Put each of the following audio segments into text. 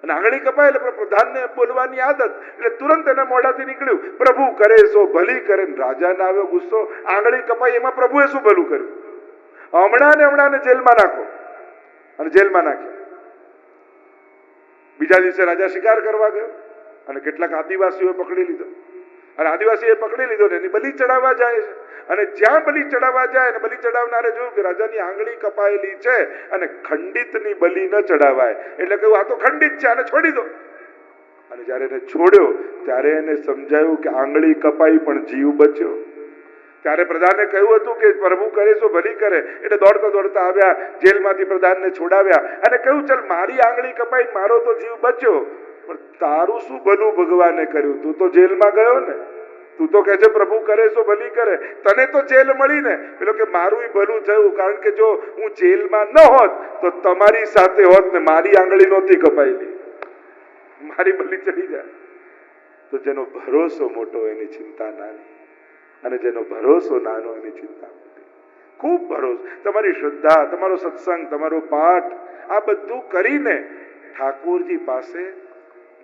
અને આંગળી કપાય એટલે પ્રધાનને બોલવાની આદત, એટલે તુરંત એના મોઢાથી નીકળ્યું, પ્રભુ કરે સો ભલી કરે. રાજાને આવ્યો ગુસ્સો, આંગળી કપાઈ એમાં પ્રભુએ શું ભલું કર્યું? હમણાં જેલમાં નાખો. અને જેલમાં નાખ્યા. બીજા દિવસે રાજા શિકાર કરવા ગયો અને કેટલાક આદિવાસીઓએ પકડી લીધો. અને આદિવાસીએ પકડી લીધો ને એની બલિ ચડાવવા જાય છે. અને જ્યાં બલિ ચડાવવા જાય અને બલિ ચડાવનારે જોયું કે રાજાની આંગળી કપાયેલી છે અને ખંડિતની બલિ ન ચડાવાય, એટલે કહ્યું આ તો ખંડિત છે, આને છોડી દો. અને જયારે એને છોડ્યો ત્યારે એને સમજાયું કે આંગળી કપાઈ પણ જીવ બચ્યો. ત્યારે પ્રધાને કહ્યું હતું કે પ્રભુ કરે તો ભલી કરે. એટલે દોડતા દોડતા આવ્યા, જેલમાંથી પ્રધાનને છોડાવ્યા અને કહ્યું ચલ મારી આંગળી કપાઈ, મારો તો જીવ બચ્યો, પણ તારું શું ભલું ભગવાને કર્યું? તું તો જેલમાં ગયો ને, તું તો કહે છે પ્રભુ કરે તો ભલી કરે, તને તો જેલ મળી ને. પેલો કે મારું ભલું થયું, કારણ કે જો હું જેલમાં ન હોત તો તમારી સાથે હોત ને મારી આંગળી નહોતી કપાયેલી, મારી બલિ ચડી જાય. તો જેનો ભરોસો મોટો એની ચિંતા નાની, અને જેનો ભરોસો નાનો એની ચિંતા મોટી. ખૂબ ભરોસો, તમારી શ્રદ્ધા, તમારો સત્સંગ, તમારો પાઠ, આ બધું કરીને ઠાકોરજી પાસે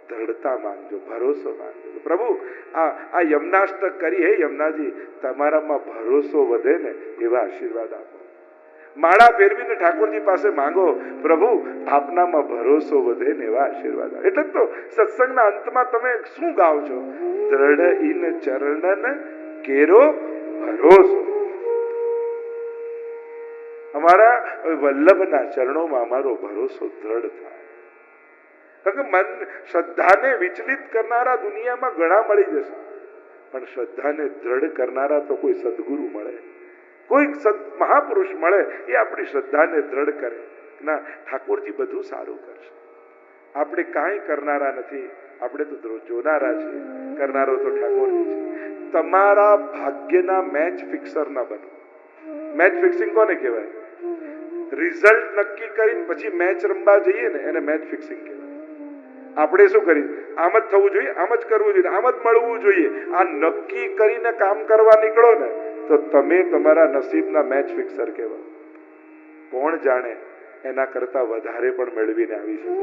દ્રઢતા માંગજો, ભરોસો માંગજો. પ્રભુ આ યમનાષ્ટક કરી, હે યમુનાજી તમારામાં ભરોસો વધે ને એવા આશીર્વાદ આપો. માળા ફેરવીને ઠાકોરજી પાસે માંગો, પ્રભુ આપનામાં ભરોસો વધે ને એવા આશીર્વાદ આપો. એટલે તો સત્સંગના અંતમાં તમે શું ગાઓ છો? દ્રઢ ઇન ચરણન કેરો ભરોસો. અમારા વલ્લભના ચરણોમાં અમારો ભરોસો દ્રઢ થાય. કારણ કે મન શ્રદ્ધાને વિચલિત કરનારા દુનિયામાં ઘણા મળી જશે, પણ શ્રદ્ધાને દ્રઢ કરનારા તો કોઈ સદગુરુ મળે, કોઈ મહાપુરુષ મળે, એ આપણી શ્રદ્ધાને દ્રઢ કરે. ના, ઠાકોરજી બધું સારું કરશે. આપણે કાંઈ કરનારા નથી, આપણે તો જોનારા છીએ, કરનારો તો ઠાકોરજી છે. તમારા ભાગ્યના મેચ ફિક્સર ના બનો. મેચ ફિક્સિંગ કોને કહેવાય? રિઝલ્ટ નક્કી કરીને પછી મેચ રમવા જઈએ ને એને મેચ ફિક્સિંગ કહેવાય. આપણે શું કરી, આમ જ થવું જોઈએ, આમ જ કરવું જોઈએ, આમ જ મળવું જોઈએ, આ નક્કી કરીને કામ કરવા નીકળો ને તો તમે તમારા નસીબના મેચ ફિક્સર કહેવાય. કોણ જાણે એના કરતા વધારે પણ મેળવીને આવી શકો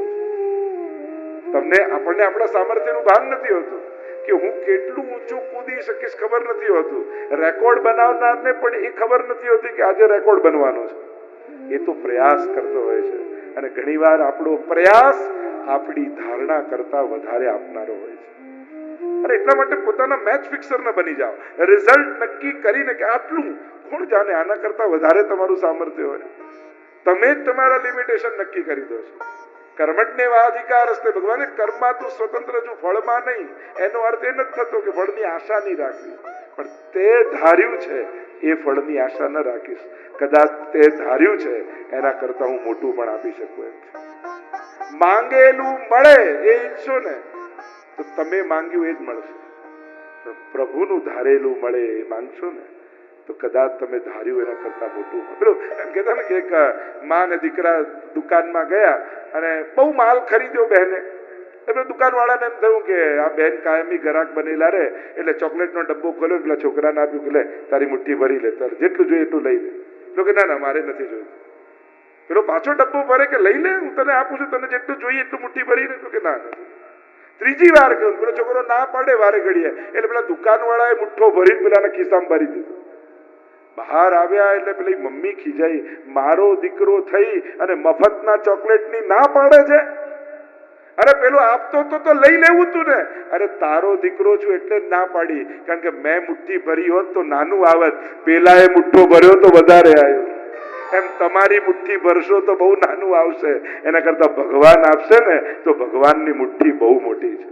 છો. આપણને આપણા સામર્થ્યનું ભાન નથી હોતું કે હું કેટલું ઊંચું કૂદી શકીશ, ખબર નથી હોતું. રેકોર્ડ બનાવનારને પણ એ ખબર નથી હોતી કે આજે રેકોર્ડ બનવાનો છે. એ તો પ્રયાસ કરતો હોય છે, અને ઘણીવાર આપણો પ્રયાસ આપણી ધારણા કરતા વધારે આપનારો હોય છે. અને એટલા માટે પોતાના મેચ ફિક્સર ન બની જાઓ. રિઝલ્ટ નક્કી કરીને કે આટલું, કોણ જાણે આના કરતા વધારે તમારું સામર્થ્ય હોય. તમે જ તમારા લિમિટેશન નક્કી કરી દો છો. કર્મણ્યેવા અધિકાર હસ્તે, ભગવાને કર્મમાં તું સ્વતંત્ર છું, ફળમાં નહીં. એનો અર્થ એ નથી થતો કે ફળની આશા નહીં રાખવી, પણ તે ધાર્યું છે એ ફળની આશા ન રાખીશ. કદાચ તે ધાર્યું છે એના કરતા હું મોટું પણ આપી શકું એમ છે. માંગેલું મળે એ ઈચ્છો ને તો તમે માંગ્યું એ જ મળશે. પણ પ્રભુનું ધારેલું મળે એ માંગશો ને તો કદાચ તમે ધાર્યું એના કરતા મોટું. પેલું એમ કહેતા ને કે એક માં ને દીકરા દુકાનમાં ગયા અને બહુ માલ ખરીદ્યો બહેને. એટલે દુકાનવાળાને એમ થયું કે આ બહેન કાયમી ગ્રાહક બનેલા રે, એટલે ચોકલેટનો ડબ્બો ખોલ્યો, પેલા છોકરાને આપ્યું કે લે તારી મુઠ્ઠી ભરી લે, તારે જેટલું જોઈએ એટલું લઈ લે. પેલો કે ના મારે નથી જોયું. પેલો પાછો ડબ્બો ભરે કે લઈ લે, હું તને આપું છું, તને જેટલું જોઈએ એટલું મુઠ્ઠી ભરી લે. કે ના નથી. ત્રીજી વાર કહ્યું, પેલો છોકરો ના પાડે વારે ઘડીએ, એટલે પેલા દુકાનવાળાએ મુઠ્ઠો ભરીને પેલાના ખિસ્સામાં ભરી દીધો. બહાર આવ્યા એટલે પેલી મમ્મી ખીજાઈ, મારો દીકરો થઈ અને મફતના ચોકલેટની ના પાડે છે. અરે પેલો આપતો તો લઈ લેવું તું ને. અરે તારો દીકરો છું એટલે જ ના પાડી, કારણ કે મેં મુઠ્ઠી ભરી હોત તો નાનું આવત, પેલાએ મુઠ્ઠો ભર્યો તો વધારે આવ્યો. એમ તમારી મુઠ્ઠી ભરશો તો બહુ નાનું આવશે, એના કરતા ભગવાન આપશે ને તો ભગવાનની મુઠ્ઠી બહુ મોટી છે.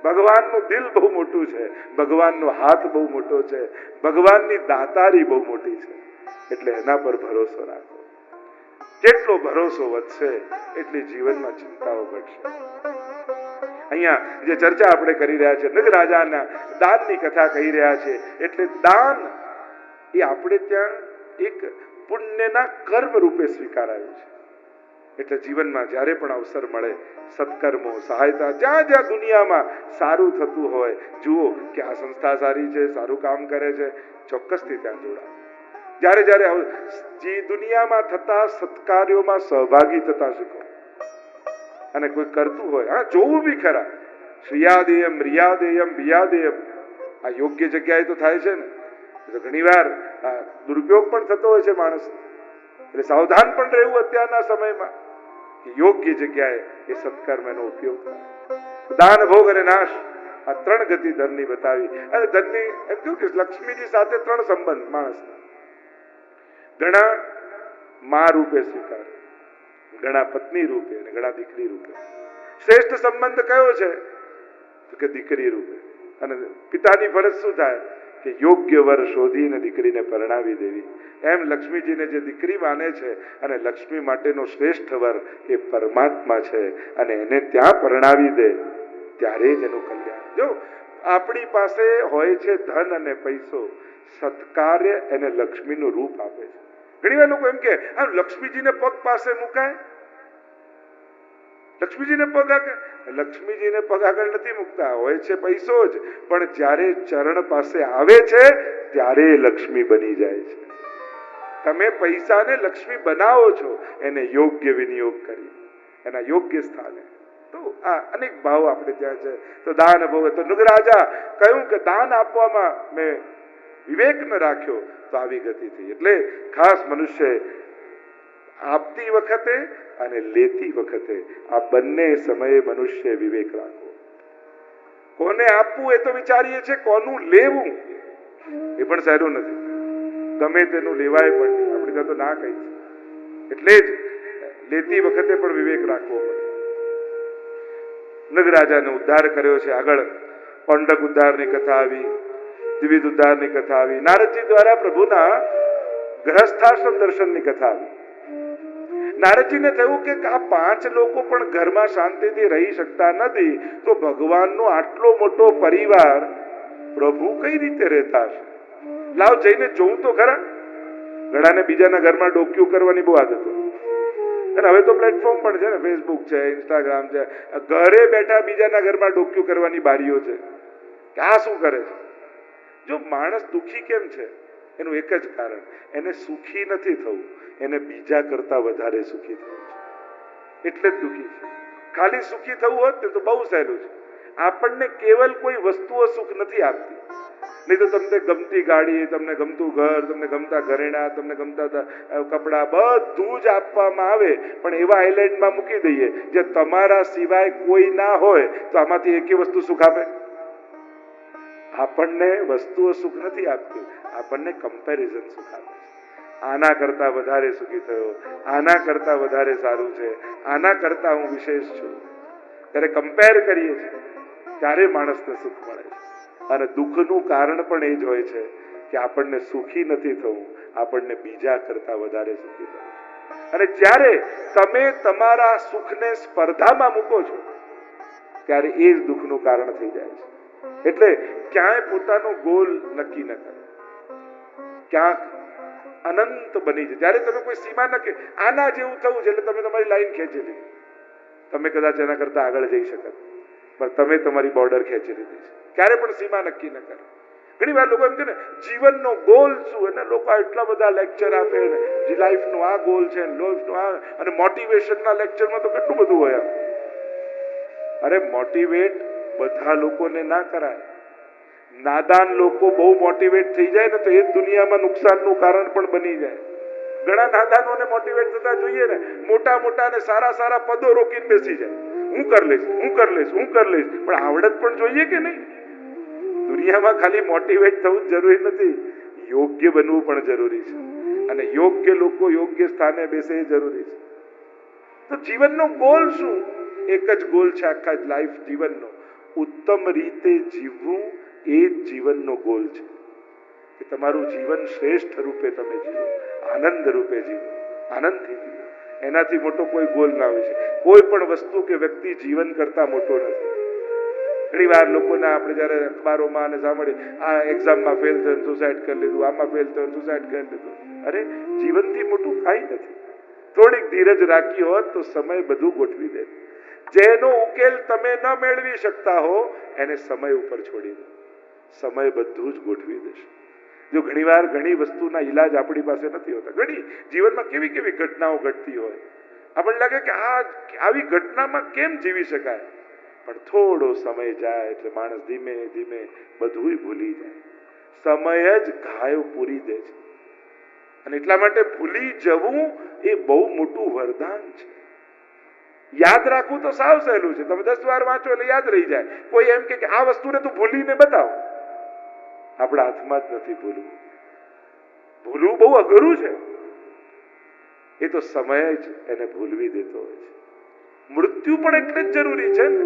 ભગવાનનું દિલ બહુ મોટું છે, ભગવાનનો હાથ બહુ મોટો છે, ભગવાનની દાતારી બહુ મોટી છે. એટલે એના પર ભરોસો રાખો. જેટલો ભરોસો વધશે એટલી જીવનમાં ચિંતાઓ ઘટશે. અહીંયા જે ચર્ચા આપણે કરી રહ્યા છે, નગરાજાના દાનની કથા કહી રહ્યા છે. એટલે દાન એ આપણે ત્યાં એક પુણ્યના કર્મ રૂપે સ્વીકારાયું છે. એટલે જીવનમાં જ્યારે પણ અવસર મળે, સત્કર્મો, સહાયતા, જ્યાં જ્યાં દુનિયામાં સારું થતું હોય, જુઓ કે આ સંસ્થા સારી છે, સારું કામ કરે છે, ચોક્કસથી ત્યાં જોડાઓ. જ્યારે જ્યારે દુનિયામાં થતા સત્કાર્યોમાં સહભાગી થતા શીખો. અને કોઈ કરતું હોય, હા જોવું બી ખરા, શ્રિયાદેયમ રિયાદેયમ વિયાદેયમ, આ યોગ્ય જગ્યાએ તો થાય છે ને. તો ઘણી વાર દુરુપયોગ પણ થતો હોય છે માણસ, એટલે સાવધાન પણ રહેવું અત્યારના સમયમાં કે યોગ્ય જગ્યાએ એ સત્કર્મનો ઉપયોગ થાય. દાન, ભોગ અને નાશ, આ ત્રણ ગતિ ધનની બતાવી. અને ધનની એમ કહ્યું કે લક્ષ્મીજી સાથે ત્રણ સંબંધ માણસના. ઘણા મા રૂપે સ્વીકાર, ઘણા પત્ની રૂપે અને ઘણા દીકરી રૂપે. શ્રેષ્ઠ સંબંધ કયો છે તો કે દીકરી રૂપે. અને પિતાની ફરજ શું થાય કે યોગ્ય વર શોધીને દીકરીને પરણાવી દેવી. એમ લક્ષ્મીજીને જે દીકરી માને છે અને લક્ષ્મી માટેનો શ્રેષ્ઠ વર એ પરમાત્મા છે, અને એને ત્યાં પરણાવી દે ત્યારે જ એનું કલ્યાણ. જો આપણી પાસે હોય છે ધન અને પૈસો, સત્કાર્ય એને લક્ષ્મીનું રૂપ આપે છે. ઘણી વાર લોકો એમ કે આ લક્ષ્મીજીને પગ પાસે મુકાય, લક્ષ્મીજીને પગ આગળ, લક્ષ્મીજીને પગ આગળ નથી મૂકતા, હોય છે પૈસો જ, પણ જ્યારે ચરણ પાસે આવે છે ત્યારે લક્ષ્મી બની જાય છે. તમે પૈસાને લક્ષ્મી બનાવો છો, એને યોગ્ય વિનિયોગ કરી એના યોગ્ય સ્થાને. તો આ અનેક ભાવ આપણે ત્યાં છે. તો દાન ભોગ, તો નૃગરાજા કહ્યું કે દાન આપવામાં મેં વિવેક ન રાખ્યો તો આવી ગતિ થઈ. એટલે ખાસ મનુષ્ય આપતી વખતે અને લેતી વખતે આ બંને સમયે મનુષ્ય વિવેક રાખવો. કોને આપવું એ તો વિચારીએ છે, કોનું લેવું એ પણ સહેલું નથી. ગમે તેનું લેવાય પણ નહીં, આપણે ત્યાં તો ના કહી. એટલે જ લેતી વખતે પણ વિવેક રાખવો પડે. નગરાજાનો ઉદ્ધાર કર્યો છે. આગળ પંડક ઉદ્ધારની કથા આવી, દ્વિવિધ ઉદ્ધારની કથા આવી, નારદજી દ્વારા પ્રભુના ગ્રહસ્થાશ્રમ દર્શનની કથા આવી. નારદજીને થયું કે આ 5 લોકો પણ ઘરમાં શાંતિથી રહી શકતા નથી, તો ભગવાનનો આટલો મોટો પરિવાર પ્રભુ કઈ રીતે રહેતા હશે? લાવ જઈને જોઉં તો ખરા. ઘણાને બીજાના ઘરમાં ડોક્યુ કરવાની બહુ આદત હોય, અને હવે તો પ્લેટફોર્મ પણ છે ને, ફેસબુક છે, ઇન્સ્ટાગ્રામ છે, ઘરે બેઠા બીજાના ઘરમાં ડોક્યુ કરવાની બારીઓ છે કે આ શું કરે છે. જો માણસ દુઃખી કેમ છે એનું એક જ કારણ, એને સુખી નથી થવું, એને બીજા કરતા વધારે સુખી થવું છે, એટલે જ દુઃખી છે. ખાલી સુખી થવું હોત ને તો બહુ સહેલું છે. આપણને કેવલ કોઈ વસ્તુઓ સુખ નથી આપતી, નહીં તો તમને ગમતી ગાડી, તમને ગમતું ઘર, તમને ગમતા ઘરેણા, તમને ગમતા કપડા બધું જ આપવામાં આવે, પણ એવા આઇલેન્ડમાં મૂકી દઈએ જે તમારા સિવાય કોઈ ના હોય, તો આમાંથી એકે વસ્તુ સુખ આપે? આપણને વસ્તુઓ સુખ નથી આપતી, આપણને કમ્પેરિઝન સુખ આપે છે. આના કરતા વધારે સુખી થયો, આના કરતા વધારે સારું છે, આના કરતા હું વિશેષ છું. ત્યારે કમ્પેર કરીએ છીએ ત્યારે માણસને સુખ મળે છે. અને દુઃખનું કારણ પણ એ જ હોય છે કે આપણને સુખી નથી થવું, આપણને બીજા કરતા વધારે સુખી થવું. અને જ્યારે તમે તમારા સુખને સ્પર્ધામાં મૂકો છો ત્યારે એ જ દુઃખનું કારણ થઈ જાય છે. એટલે ક્યાંય પોતાનો ગોલ નક્કી ન કરો, ક્યાંક અનંત બની જાય. જ્યારે તમે કોઈ સીમા નક્કી, આના જેવું થવું છે એટલે તમે તમારી લાઈન ખેંચી લીધી. તમે કદાચ એના કરતા આગળ જઈ શકત, પણ તમે તમારી બોર્ડર ખેંચી લીધી છે. ક્યારે પણ સીમા નક્કી ન કરો. ઘણી વાર લોકો એમ કે ને જીવનનો ગોલ શું, અને લોકો એટલા બધા લેક્ચર આપે ને, જે લાઈફનો આ ગોલ છે, લાઈફનો આ, અને મોટિવેશનના લેક્ચરમાં તો કેટલું બધું હોય. અરે મોટિવેટ બધા લોકોને ના કરાય. નાદાન લોકો બહુ મોટિવેટ થઈ જાય ને તો એ દુનિયામાં નુકસાનનું કારણ પણ બની જાય. ઘણા નાદાનોને મોટિવેટ થતા જોઈએ ને, મોટા મોટા ને સારા સારા પદો રોકીને બેસી જાય, હું કરી લઈશ, હું કરી લઈશ, હું કરી લઈશ. પણ આવડત પણ જોઈએ કે નહીં? દુનિયામાં ખાલી મોટિવેટ થવું જ જરૂરી નથી, યોગ્ય બનવું પણ જરૂરી છે. અને યોગ્ય લોકો યોગ્ય સ્થાને બેસે એ જરૂરી છે. તો જીવનનો ગોલ શું? એક જ ગોલ છે આખા લાઈફ જીવનનો, ઉત્તમ રીતે જીવવું. એ જ જીવનનો ગોલ છે કે તમારું જીવન શ્રેષ્ઠ રૂપે તમે જીવો, આનંદ રૂપે જીવો, આનંદથી જીવો. એનાથી મોટો કોઈ ગોલ ના હોય છે. કોઈ પણ વસ્તુ કે વ્યક્તિ જીવન કરતા મોટો નથી. ઘણી વાર લોકોના આપણે જયારે અખબારોમાં અને સાંભળીએ, આ એક્ઝામમાં ફેલ થયો સુસાઇડ કરી લીધું, આમાં ફેલ થયો સુસાઇડ કરી લીધું. અરે જીવનથી મોટું કાંઈ નથી. થોડીક ધીરજ રાખી હોત તો સમય બધું ગોઠવી દે. જેનો ઉકેલ તમે ન મેળવી શકતા હો એને સમય ઉપર છોડી દો, સમય બધું જ ગોઠવી દેશે. જો ઘણી વાર ઘણી વસ્તુના ઈલાજ આપણી પાસે નથી હોતા. ઘણી જીવનમાં કેવી કેવી ઘટનાઓ ઘટતી હોય, આપણને લાગે કે આવી ઘટનામાં કેમ જીવી શકાય, પણ થોડો સમય જાય એટલે માણસ ધીમે ધીમે બધું ભૂલી જાય. સમય જ ઘાયો પૂરી દે છે. અને એટલા માટે ભૂલી જવું એ બહુ મોટું વરદાન છે. યાદ રાખવું તો સાવ સહેલું છે. તમે 10 વાર વાંચો એટલે યાદ રહી જાય. કોઈ એમ કે આ વસ્તુને તું ભૂલીને બતાવ, આપણા હાથમાં જ નથી ભૂલવું. ભૂલવું બહુ અઘરું છે. એ તો સમય જ એને ભૂલવી દેતો હોય છે. મૃત્યુ પણ એટલે જ જરૂરી છે ને.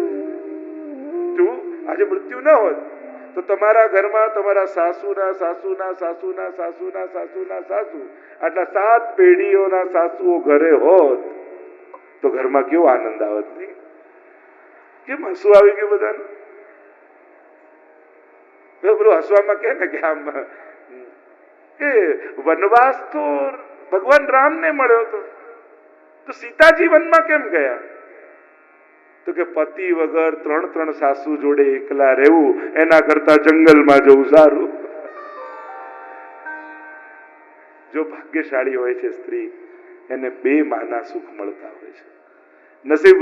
જો આજે મૃત્યુ ન હોત તો તમારા ઘરમાં તમારા સાસુના સાસુના સાસુના સાસુના સાસુના સાસુ, આટલા 7 પેઢીઓના સાસુઓ ઘરે હોત તો ઘરમાં કેવો આનંદ આવત નહીં? કેમ હસવું આવી ગયું બધાને? પેલું હસવામાં કે ને કે આમ એ વનવાસ તો ભગવાન રામને મળ્યો હતો, તો સીતાજી વનમાં કેમ ગયા? તો કે પતિ વગર 3 સાસુ જોડે એકલા રહેવું એના કરતા જંગલમાં જવું સારું. જો ભાગ્યશાળી હોય છે સ્ત્રી, એને 2 માના સુખ મળતા હોય છે. નસીબ